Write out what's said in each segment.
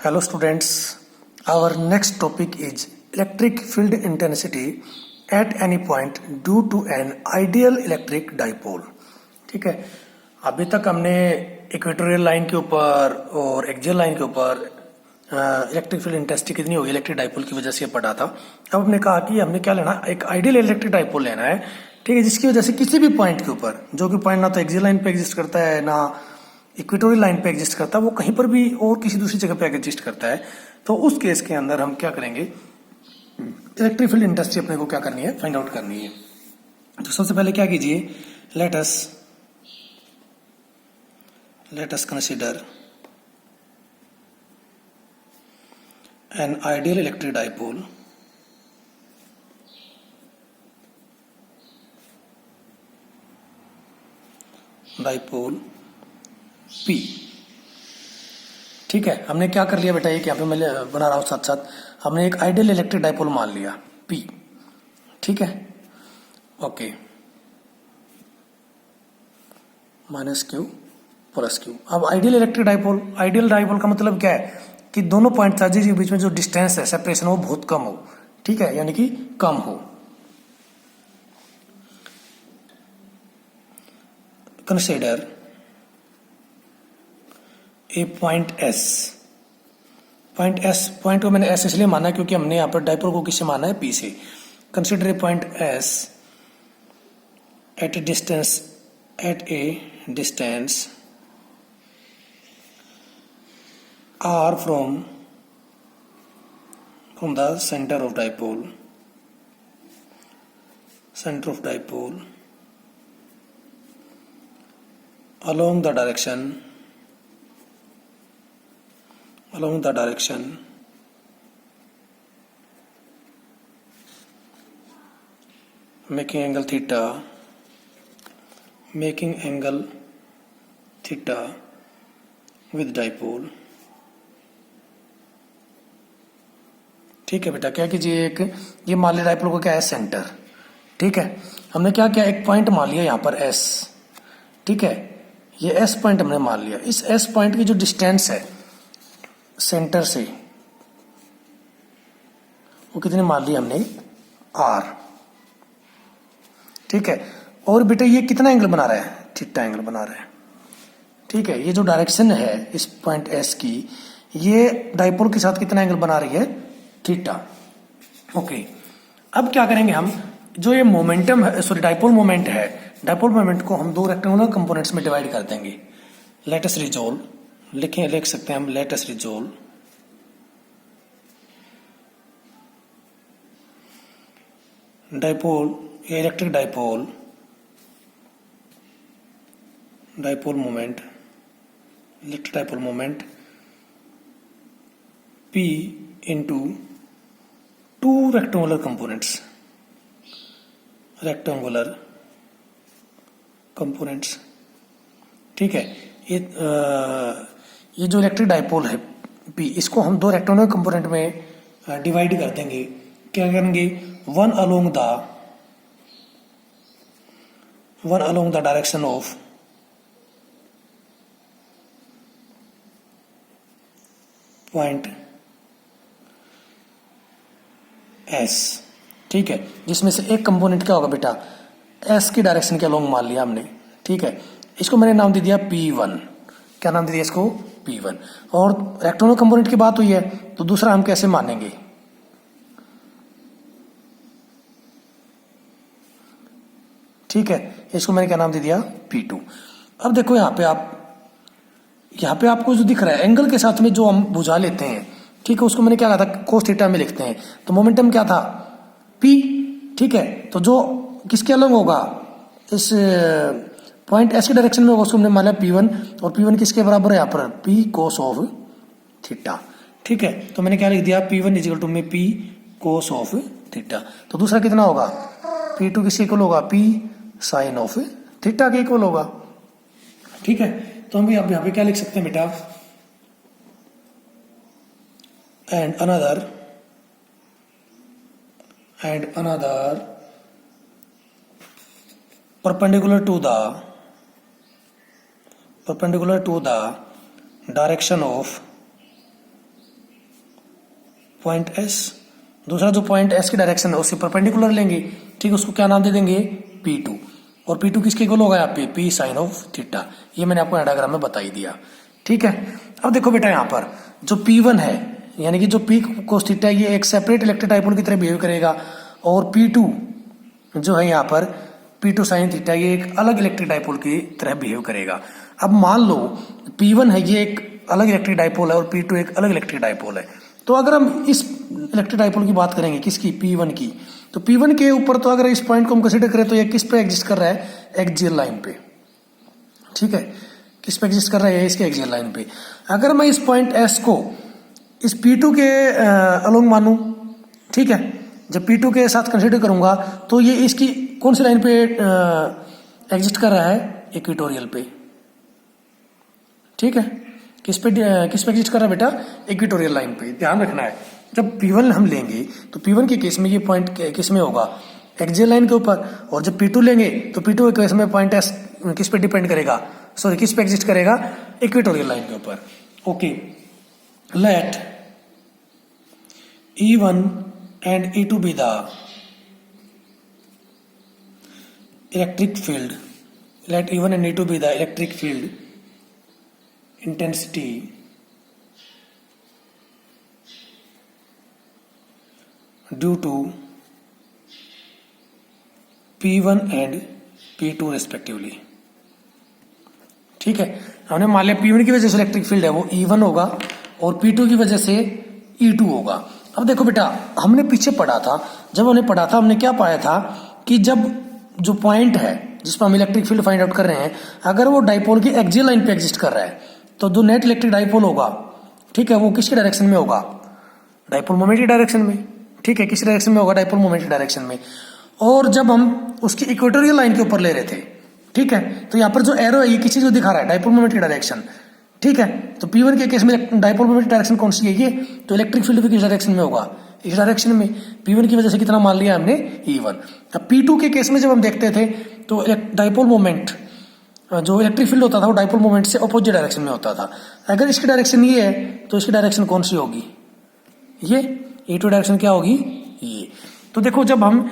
Hello students, our next topic is electric field intensity at any point due to an ideal electric dipole. ठीक है, अभी तक हमने equatorial line के ऊपर और एक्सियल लाइन के ऊपर इलेक्ट्रिक फील्ड इंटेंसिटी कितनी होगी इलेक्ट्रिक डाइपोल की वजह से पढ़ा था। अब हमने कहा कि हमने क्या लेना, एक आइडियल इलेक्ट्रिक डाइपोल लेना है, ठीक है, जिसकी वजह से किसी भी पॉइंट के ऊपर, जो कि पॉइंट ना तो एक्सियल लाइन पे एग्जिस्ट करता है ना इक्वेटोरियल लाइन पे एग्जिस्ट करता है, वो कहीं पर भी और किसी दूसरी जगह पे एग्जिस्ट करता है, तो उस केस के अंदर हम क्या करेंगे, इलेक्ट्रिक फील्ड इंटेंसिटी अपने को क्या करनी है, फाइंड आउट करनी है। तो सबसे पहले क्या कीजिए, let us consider an ideal electric dipole P। ठीक है, हमने क्या कर लिया बेटा, एक यहाँ पे मैं बना रहा हूँ साथ साथ, हमने एक आइडियल इलेक्ट्रिक डाइपोल मान लिया P। ठीक है, okay, minus q plus q. अब ideal electric dipole, ideal dipole का मतलब क्या है कि दोनों पॉइंट चार्जेस के बीच में जो डिस्टेंस है, सेपरेशन, वो बहुत कम हो। ठीक है, यानी कि कम हो। Consider a point S. Point को मैंने एस इसलिए माना क्योंकि हमने यहां पर डाइपोल को किससे माना है, पी से। Consider a point S at a distance r from the center of dipole along the direction making angle theta with dipole। ठीक है बेटा, क्या कीजिए, एक ये मान लिया डाइपोल को क्या है, सेंटर। ठीक है, हमने क्या किया, एक पॉइंट मान लिया यहां पर एस। ठीक है, ये एस पॉइंट हमने मान लिया। इस एस पॉइंट की जो डिस्टेंस है सेंटर से, वो कितनी मान ली हमने, आर। ठीक है, और बेटा ये कितना एंगल बना रहा है, थीटा एंगल बना रहा है। ठीक है, ये जो डायरेक्शन है इस पॉइंट एस की, ये डाइपोल के साथ कितना एंगल बना रही है, थीटा। ओके, अब क्या करेंगे हम, जो ये मोमेंटम है, सॉरी डाइपोल मोमेंट है, डाइपोल मोमेंट को हम दो रेक्टेंगुलर कंपोनेंट्स में डिवाइड कर देंगे। लेट अस रिजोल्व, लिख सकते हैं हम, let us resolve dipole, electric dipole moment, electric dipole moment P into two rectangular components। ठीक है, ये जो इलेक्ट्रिक डाइपोल है P, इसको हम दो रेक्टेंगुलर कंपोनेंट में डिवाइड कर देंगे। क्या करेंगे, one along the direction of point S. ठीक है, जिसमें से एक कंपोनेंट क्या होगा बेटा, एस की डायरेक्शन के अलोंग मान लिया हमने। ठीक है, इसको मैंने नाम दे दिया P1। क्या नाम दे दिया इसको, P1। और रेक्टेंगुलर कंपोनेंट की बात हुई है, तो दूसरा हम कैसे मानेंगे, ठीक है, इसको मैंने क्या नाम दे दिया, P2। अब देखो यहाँ पे आपको जो दिख रहा है एंगल के साथ में जो हम बुझा लेते हैं, ठीक है, उसको मैंने क्या कहा था, कोस थीटा में लिखते हैं। तो मोमेंटम क्या था, P। ठीक है, तो जो किसके अलग होगा, इस पॉइंट एस के डायरेक्शन में, उसको हमने माना P1, और P1 किसके बराबर है यहाँ पर, P कोस ऑफ थीटा। ठीक है, तो मैंने क्या लिख दिया, P1 इजिकल टू में P कोस ऑफ थीटा। तो दूसरा कितना होगा, P2 किसके इक्वल होगा, P साइन ऑफ थीटा के इक्वल होगा। ठीक है, तो हम यहाँ पे क्या लिख सकते हैं बेटा, and another perpendicular to the direction of point S, दूसरा जो पॉइंट एस की डायरेक्शन है उससे परपेंडिकुलर लेंगे, ठीक है, उसको क्या नाम दे देंगे P2, और P2 किसके इक्वल होगा यहाँ पे P साइन ऑफ थीटा। ये मैंने आपको डायग्राम में बता ही दिया, ठीक है। अब देखो बेटा यहाँ पर जो P1 है यानी कि जो P कोस थीटा ये एक सेपरेट इलेक्ट्रिक डाइपोल की तरह बिहेव करेगा, और P2 जो है यहाँ पर P2 साइन थीटा ये एक अलग इलेक्ट्रिक डाइपोल की तरह बिहेव करेगा। अब मान लो P1 है ये एक अलग इलेक्ट्रिक डाइपोल है और P2 एक अलग इलेक्ट्रिक डाइपोल है, तो अगर हम इस इलेक्ट्रिक डाइपोल की बात करेंगे किसकी P1 की, तो P1 के ऊपर तो अगर इस पॉइंट को हम कंसीडर करें तो ये किस पे एग्जिस्ट कर रहा है, एक्सियल लाइन पे, ठीक है, किस पे एग्जिस्ट कर रहा है, इसके एक्सियल लाइन पे। अगर मैं इस पॉइंट S को इस P2 के अलोंग मानूं, ठीक है, जब P2 के साथ कंसीडर करूंगा तो ये इसकी कौन सी लाइन पे एग्जिस्ट कर रहा है, इक्वेटोरियल पे, ठीक है, किस पे एग्जिस्ट कर रहा है बेटा, इक्वेटोरियल लाइन पे। ध्यान रखना है जब P1 हम लेंगे तो P1 के केस में ये पॉइंट किस में होगा, एक्सियल लाइन के ऊपर, और जब P2 लेंगे तो P2 के केस में पॉइंट S किस पे डिपेंड करेगा, सॉरी किस पे एग्जिस्ट करेगा, इक्वेटोरियल लाइन के ऊपर। Okay, let E1 and E2 be the electric field, let E1 and E2 be the electric field intensity due to P1 and P2 respectively, ठीक है। हमने मान लिया P1 की वजह से इलेक्ट्रिक फील्ड है वो E1 होगा और P2 की वजह से E2 होगा। अब देखो बेटा हमने पीछे पढ़ा था, जब हमने पढ़ा था हमने क्या पाया था कि जब जो पॉइंट है जिस पर हम इलेक्ट्रिक फील्ड फाइंड आउट कर रहे हैं, अगर वो डाइपोल की एक्सियल लाइन पे एग्जिस्ट कर रहा है तो जो नेट इलेक्ट्रिक डाइपोल होगा, ठीक है, वो किसकी डायरेक्शन में होगा, डाइपोल मोमेंट की डायरेक्शन में, ठीक है, किस डायरेक्शन में होगा, डाइपोल मोमेंट की डायरेक्शन में। और जब हम उसकी इक्वेटोरियल लाइन के ऊपर ले रहे थे, ठीक है, तो यहाँ पर जो एरो है ये किसी चीज को दिखा रहा है, डाइपोल मोमेंट की डायरेक्शन, ठीक है। तो P1 के केस में डाइपोल मोमेंट की डायरेक्शन कौन सी है, ये, तो इलेक्ट्रिक फील्ड भी किस डायरेक्शन में होगा, इस डायरेक्शन में। P1 की वजह से कितना मान लिया हमने, E1। अब P2 के केस में जब हम देखते थे तो डाइपोल मोमेंट जो इलेक्ट्रिक फील्ड होता था वो डाइपोल मोमेंट से अपोजिट डायरेक्शन में होता था। अगर इसकी डायरेक्शन ये है तो इसकी डायरेक्शन कौन सी होगी, ये E2 डायरेक्शन क्या होगी, ये। तो देखो जब हम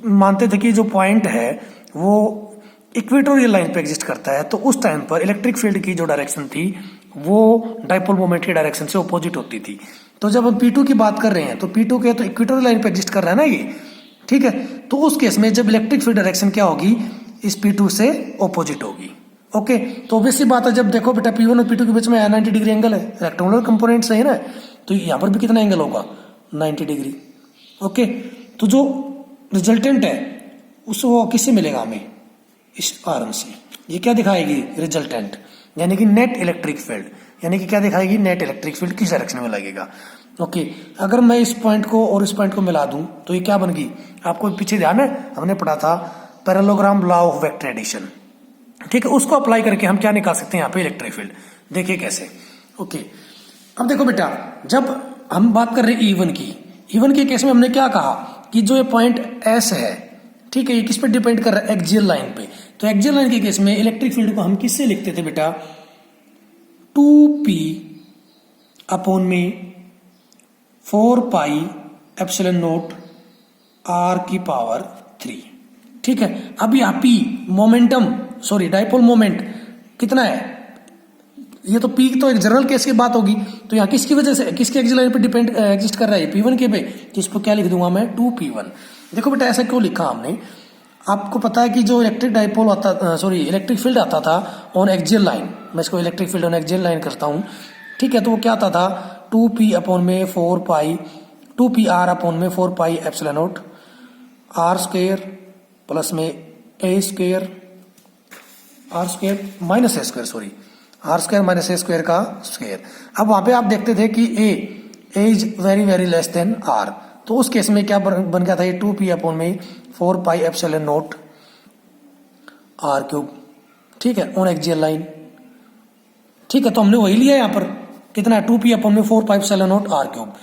मानते थे कि जो पॉइंट है वो इक्वेटोरियल लाइन पे एग्जिस्ट करता है तो उस टाइम पर इलेक्ट्रिक फील्ड की जो डायरेक्शन थी वो डाइपोल मोमेंट की डायरेक्शन से अपोजिट होती थी। तो जब हम P2 की बात कर रहे हैं तो P2 के तो इक्वेटोरियल लाइन पे एग्जिस्ट कर रहा है ना ये, ठीक है, तो उस केस में जब इलेक्ट्रिक फील्ड डायरेक्शन क्या होगी, इस P2 से अपोजिट होगी। ओके, तो ऑब्वियसली बात है, जब देखो बेटा P1 और P2 के बीच में 90 डिग्री एंगल है, रेक्टेंगुलर कंपोनेंट्स है ना, तो यहाँ पर भी कितना एंगल होगा, 90 डिग्री। ओके, तो जो रिजल्टेंट है उस वो किससे मिलेगा हमें, इस आर्म से। ये क्या दिखाएगी, रिजल्टेंट, यानी कि नेट इलेक्ट्रिक फील्ड, यानी कि क्या दिखाएगी, नेट इलेक्ट्रिक फील्ड किस डायरेक्शन में लगेगा। ओके, अगर मैं इस पॉइंट को और इस पॉइंट को मिला दूं तो ये क्या बन गई, आपको पीछे ध्यान है हमने पढ़ा था parallelogram law of vector addition, ठीक है, उसको अप्लाई करके हम क्या निकाल सकते हैं यहाँ पे इलेक्ट्रिक फील्ड, देखिए कैसे। ओके, अब देखो बेटा जब हम बात कर रहे हैं E1 की, E1 के केस में हमने क्या कहा कि जो ये पॉइंट S है, ठीक है, ये किस पे डिपेंड कर रहा है, एक्सियल लाइन पे। तो एक्सियल लाइन के केस में इलेक्ट्रिक फील्ड को हम किससे लिखते थे बेटा, 2p अपॉन में 4 π एप्सिलॉन नोट r की पावर 3, ठीक है। अब यहाँ p momentum, sorry dipole moment कितना है, ये तो p तो एक जनरल केस की बात होगी, तो यहाँ किसकी वजह से, किसके एक्सियल लाइन पे डिपेंड एग्जिस्ट कर रहा है, P1 के पे, तो इसको क्या लिख दूंगा मैं, 2p1। देखो बेटा ऐसा क्यों लिखा हमने, आपको पता है कि जो इलेक्ट्रिक डाइपोल आता, सॉरी इलेक्ट्रिक फील्ड आता था ऑन एक्सियल लाइन, मैं इसको electric field on axial line करता हूँ, ठीक है, तो वो क्या आता था 2p अपॉन में 4 π 2pr अपॉन में 4 π epsilon naught r square plus में a square r square minus a square, sorry r square minus a square का स्क्वायर। अब वहां पे आप देखते थे कि a is very very less than r, तो उस केस में क्या बन गया था ये 2p अपॉन में 4 π एप्सिलॉन नोट r क्यूब, ठीक है, ऑन एक्सियल लाइन, ठीक है। तो हमने वही लिया यहाँ पर कितना है, 2p अपॉन में 4 π epsilon naught r cube.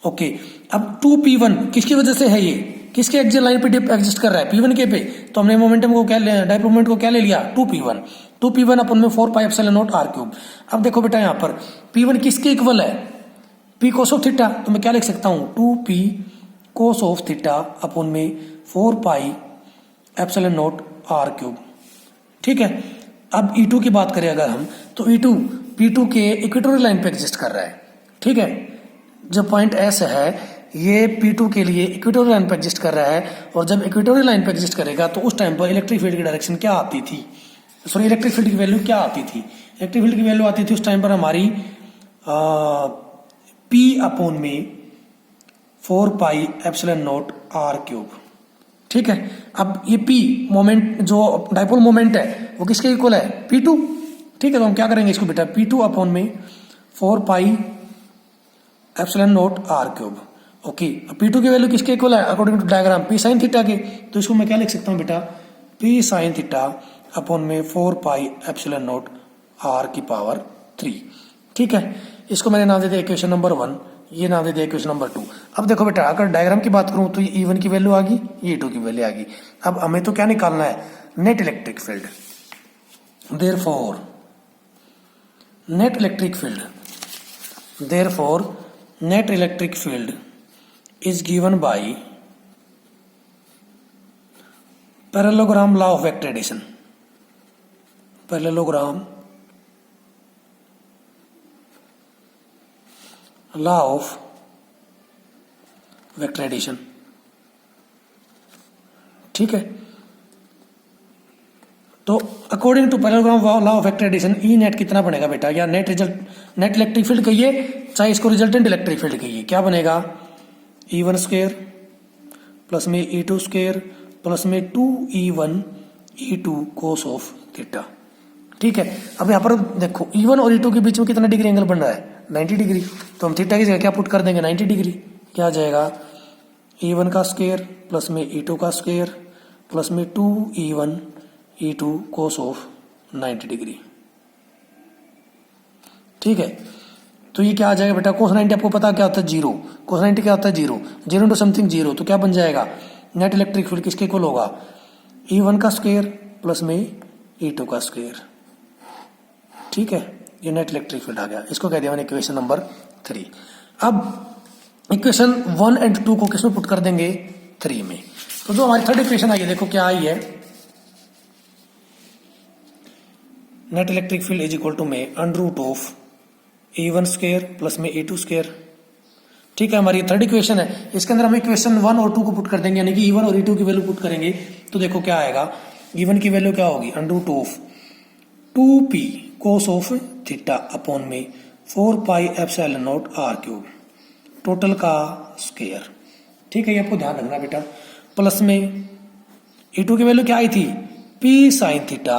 Okay, अब 2p1 किसकी वजह से है, ये किसके एक्सियल लाइन पे एग्जिस्ट कर रहा है, P1 के पे, तो हमने मोमेंटम को क्या, डाइपोल मोमेंट को क्या ले लिया, 2p1 अपॉन में 4 π एप्सिलॉन नोट r क्यूब। अब देखो बेटा यहाँ पर P1 किसके इक्वल है, पी कोस ऑफ थीटा, तो मैं क्या लिख सकता हूं 2p cos of theta upon में 4 pi epsilon naught r cube. ठीक है, अब E2 की बात करें अगर हम, तो E2 P2 के इक्वेटोरियल लाइन पे एग्जिस्ट कर रहा है। ठीक है, जो पॉइंट S है ये P2 के लिए इक्वेटोरियल लाइन पे एग्जिस्ट कर रहा है, और जब इक्वेटोरियल लाइन पे एग्जिस्ट करेगा तो उस टाइम पर इलेक्ट्रिक फील्ड की डायरेक्शन क्या आती थी, सॉरी इलेक्ट्रिक फील्ड की वैल्यू क्या आती थी, इलेक्ट्रिक फील्ड की वैल्यू आती थी उस टाइम पर हमारी P अपॉन में 4 pi epsilon naught r cube. ठीक है, अब ये P मोमेंट जो डाइपोल मोमेंट है वो किसके इक्वल है, P2। ठीक है, तो हम क्या करेंगे इसको बेटा P2 अपॉन में 4 pi epsilon naught r cube. Okay, अब P2 की वैल्यू किसके इक्वल है according to diagram, P sine theta के, तो इसको मैं क्या लिख सकता हूँ बेटा P साइन थीटा अपॉन में 4 पाई एप्सिलॉन नॉट आर की पावर 3। ठीक है, इसको मैंने नाम दे दिया इक्वेशन नंबर 1, ये नाम दे दिया इक्वेशन नंबर 2। अब देखो बेटा अगर डायग्राम की बात करूं तो ये E1 की वैल्यू आ गई, ये E2 की वैल्यू आ गई। अब हमें तो क्या निकालना है, net electric field. Therefore net electric field, therefore net electric field is given by parallelogram law of vector addition. Parallelogram law of vector addition. ठीक है, तो according to parallelogram law of vector addition E net कितना बनेगा बेटा, या net result net electric field कहिए चाहे इसको रिजल्टेंट इलेक्ट्रिक फील्ड कहिए, क्या बनेगा E1 स्क्वायर प्लस में E2 स्क्वायर प्लस में 2E1 E2 cos of theta. ठीक है, अब यहाँ पर देखो E1 और E2 के बीच में कितना डिग्री एंगल बन रहा है, 90 डिग्री, तो हम थीटा की जगह क्या पुट कर देंगे 90 डिग्री। क्या आ जाएगा E1 का स्क्वायर प्लस में E2 का स्क्वायर प्लस में 2E1 E2 cos of 90 degree. ठीक है, तो ये क्या आ जाएगा बेटा, कोस 90 आपको पता क्या होता है, जीरो। कोस 90 क्या होता है, zero, zero into something zero, तो क्या बन जाएगा नेट इलेक्ट्रिक फील्ड किसके इक्वल होगा, E1 का स्क्वायर प्लस में E2 का स्क्वायर। ठीक है, ये नेट इलेक्ट्रिक फील्ड आ गया, इसको कह दिया मैंने इक्वेशन नंबर 3। अब इक्वेशन 1 एंड 2 को किसमें पुट कर देंगे 3 में, तो जो हमारी थर्ड इक्वेशन आई है देखो क्या आई है, net electric field is equal to में under root of E1 square plus में E2 स्क्वायर। ठीक है, हमारी थर्ड इक्वेशन है, इसके अंदर हम इक्वेशन 1 और 2 को पुट कर देंगे, यानी कि E1 और E2 की वैल्यू पुट करेंगे, तो देखो क्या आएगा, E1 की वैल्यू क्या होगी under root of 2p cos of theta upon में 4 pi epsilon naught r cube total का स्क्वायर। ठीक है, ये आपको ध्यान रखना बेटा, प्लस में E2 की वैल्यू क्या आई थी P साइन थीटा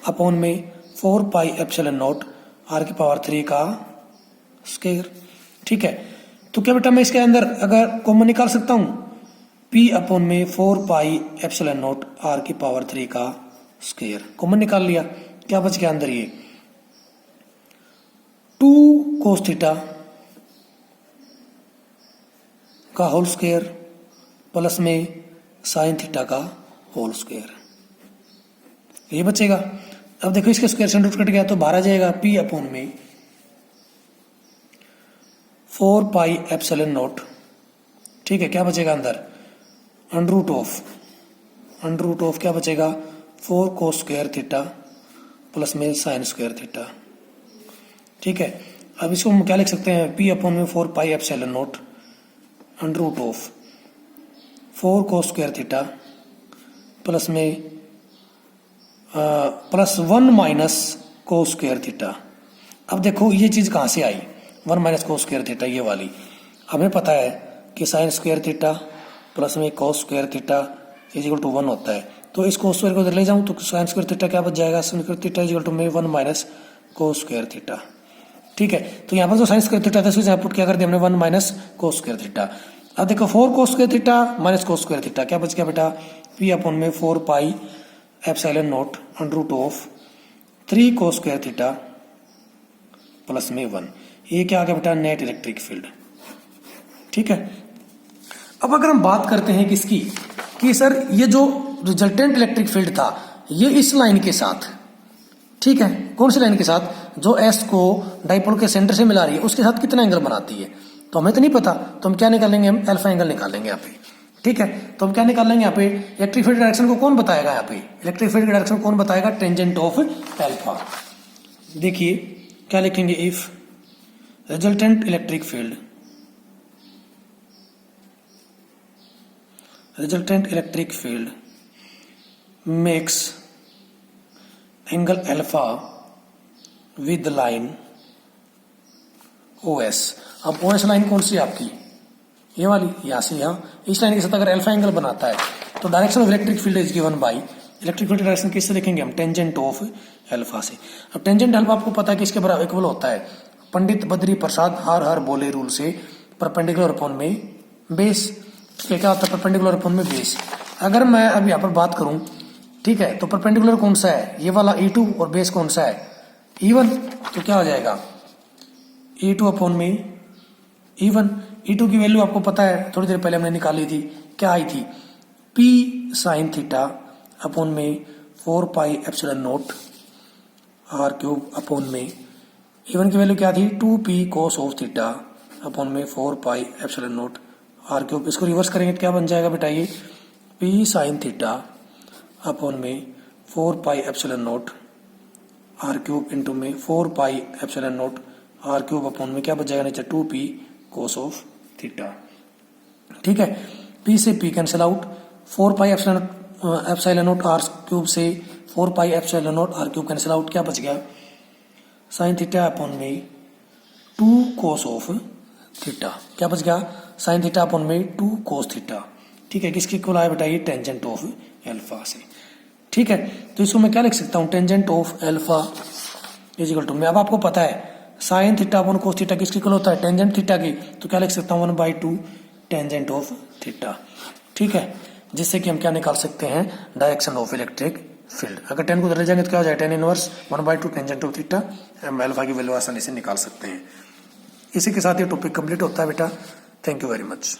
अपॉन में 4 पाई एप्सिलॉन नॉट आर की पावर 3 का स्क्वायर। ठीक है, तो क्या बेटा मैं इसके अंदर अगर कॉमन निकाल सकता हूं P अपॉन में 4 पाई एप्सिलॉन नॉट आर की पावर 3 का स्क्वायर, कॉमन निकाल लिया, क्या बच गया अंदर ये 2 कोस थीटा का होल स्क्वायर प्लस में साइन थीटा का होल स्क्वायर, ये बचेगा। अब देखो इसके स्क्वायर से रूट कट गया तो बाहर आ जाएगा P अपॉन में 4 पाई एप्सिलॉन नॉट। ठीक है, क्या बचेगा अंदर अंडर रूट ऑफ क्या बचेगा 4 कोस स्क्वायर थीटा प्लस में साइन स्क्वायर थीटा। ठीक है, अब इसको हम क्या लिख सकते हैं P अपॉन में 4 pi epsilon naught under root of 4 cos square theta plus में plus 1 minus cos square theta. अब देखो ये चीज कहां से आई 1 माइनस कोस स्क्वायर थीटा, ये वाली हमें पता है कि साइन स्क्वायर थीटा प्लस में cos square theta is equal to 1 होता है, तो इस कोस स्क्वायर को इधर ले जाऊं तो साइन स्क्वायर थीटा क्या बच जाएगा, sine square theta is equal to में 1 माइनस कोस स्क्वायर थीटा। ठीक है, तो यहाँ पर जो साइन स्क्वायर थीटा था इसको यहाँ पुट क्या कर दिया हमने 1 माइनस कोस स्क्वायर थीटा। अब देखो 4 cos square theta minus cos square theta, क्या बच गया बेटा P अपॉन में 4 pi epsilon naught under root of 3 cos square theta plus में 1, ये क्या आ गया बेटा नेट इलेक्ट्रिक फील्ड। ठीक है, अब अगर हम बात करते हैं किसकी कि सर ये जो रिजल्टेंट इलेक्ट्रिक फील्ड था ये इस लाइन के साथ, ठीक है, कौन सी लाइन के साथ, जो एस को डाइपोल के सेंटर से मिला रही है उसके साथ कितना एंगल बनाती है। तो हमें तो नहीं पता, तो हम क्या निकालेंगे, हम अल्फा एंगल निकालेंगे यहाँ पे। ठीक है, तो हम क्या निकालेंगे यहाँ पे, इलेक्ट्रिक फील्ड डायरेक्शन को कौन बताएगा, यहाँ पे इलेक्ट्रिक फील्ड डायरेक्शन कौन बताएगा, टेंजेंट ऑफ अल्फा। देखिए क्या लिखेंगे, if resultant electric field, resultant electric field makes angle alpha with line OS। अब OS लाइन कौन सी है आपकी, ये वाली, यहां से यहां, इस लाइन के साथ अगर अल्फा एंगल बनाता है तो direction of electric field is given bye, electric field direction किससे लिखेंगे हम, टेंजेंट ऑफ अल्फा से। अब टेंजेंट अल्फा आपको पता है किसके बराबर इक्वल होता है, पंडित बद्री प्रसाद हर हर बोले रूल से, परपेंडिकुलर अपॉन में बेस। क्या होता है, परपेंडिकुलर अपॉन में बेस। अगर मैं अब यहाँ पर बात करूं, ठीक है, तो परपेंडिकुलर कौन सा है, ये वाला E2, और बेस कौन सा है, E1, तो क्या हो जाएगा, E2 अपॉन में E1। E2 की वैल्यू आपको पता है, थोड़ी देर पहले हमने निकाली थी, क्या आई थी, P साइन थीटा अपॉन में 4 pi epsilon not R cube upon में, E1 की वैल्यू क्या थी, 2P cos of theta upon में 4 pi epsilon not R cube. इसको रिवर्स करेंगे तो क्या बन जाएगा बेटा, ये P साइन थीटा अपॉन में 4 pi epsilon not R cube into में 4 pi epsilon not R cube upon में क्या बच जाएगा नीचे, 2P cos ऑफ थीटा। ठीक है, P से P cancel out, 4 pi epsilon not R cube से 4 pi epsilon not R cube cancel out, क्या बच गया, साइन थीटा अपॉन में 2 cos ऑफ थीटा, क्या बच गया, साइन थीटा अपॉन में 2 cos थीटा। ठीक है, किसके इक्वल आया बेटा, ये टेंजेंट ऑफ अल्फा से। ठीक है, तो इसको मैं क्या लिख सकता हूँ, tangent of alpha is equal to, मैं अब आपको पता है sine theta upon cos theta किसके इक्वल होता है, टेंजेंट थीटा की, तो क्या लिख सकता हूँ 1/2 टेंजेंट ऑफ थीटा। ठीक है, जिससे कि हम क्या निकाल सकते हैं, डायरेक्शन ऑफ इलेक्ट्रिक फील्ड। अगर 10 को उधर ले जाएंगे तो क्या हो जाए, 10 इनवर्स 1/2 टेंजेंट ऑफ थीटा, हम अल्फा की वैल्यू आसानी से निकाल सकते हैं। इसी के साथ ये टॉपिक कंप्लीट होता है बेटा। Thank you very much.